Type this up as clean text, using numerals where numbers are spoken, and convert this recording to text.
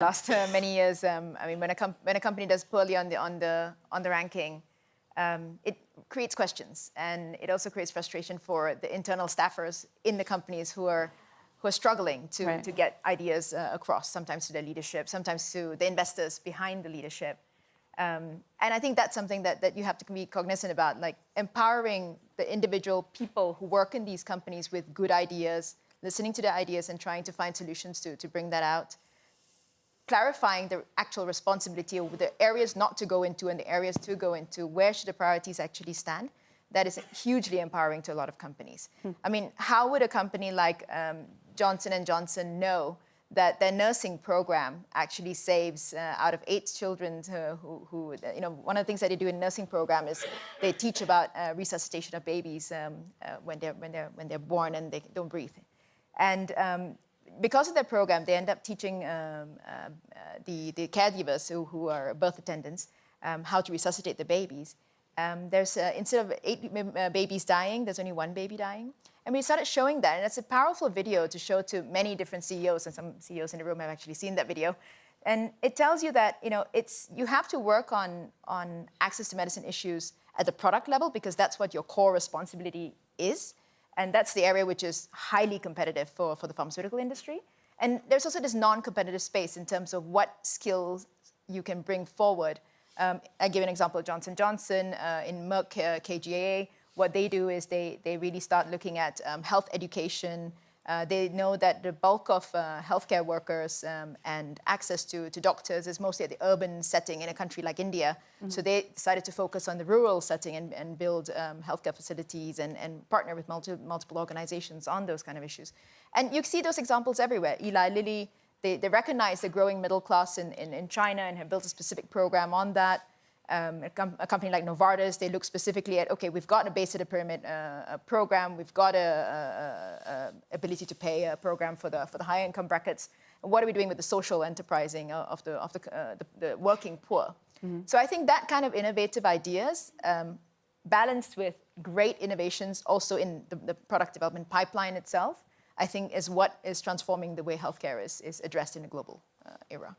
Last many years, I mean, when a company does poorly on the ranking, it creates questions, and it also creates frustration for the internal staffers in the companies who are struggling to get ideas across, sometimes to their leadership, sometimes to the investors behind the leadership. And I think that's something that you have to be cognizant about, like empowering the individual people who work in these companies with good ideas, listening to their ideas and trying to find solutions to bring that out. Clarifying the actual responsibility of the areas not to go into and the areas to go into, where should the priorities actually stand? That is hugely empowering to a lot of companies. I mean, how would a company like Johnson & Johnson know that their nursing program actually saves out of 8 children who, you know, one of the things that they do in nursing program is they teach about resuscitation of babies when they're born and they don't breathe. And because of their program, they end up teaching the caregivers who are birth attendants how to resuscitate the babies. There's instead of 8 babies dying, there's only 1 baby dying. And we started showing that, and it's a powerful video to show to many different CEOs, and some CEOs in the room have actually seen that video. And it tells you that, you know, you have to work on access to medicine issues at the product level, because that's what your core responsibility is. And that's the area which is highly competitive for the pharmaceutical industry. And there's also this non-competitive space in terms of what skills you can bring forward. I give an example of Johnson & Johnson in Merck KGaA. What they do is they really start looking at health education. They know that the bulk of healthcare workers and access to doctors is mostly at the urban setting in a country like India. Mm-hmm. So they decided to focus on the rural setting and build healthcare facilities and partner with multiple organizations on those kind of issues. And you see those examples everywhere. Eli Lilly, they recognize the growing middle class in China and have built a specific program on that. A company like Novartis, they look specifically at, okay, we've got a base of the pyramid program, we've got a ability to pay a program for the higher income brackets. What are we doing with the social enterprising of the working poor? Mm-hmm. So I think that kind of innovative ideas, balanced with great innovations also in the product development pipeline itself, I think is what is transforming the way healthcare is addressed in a global era.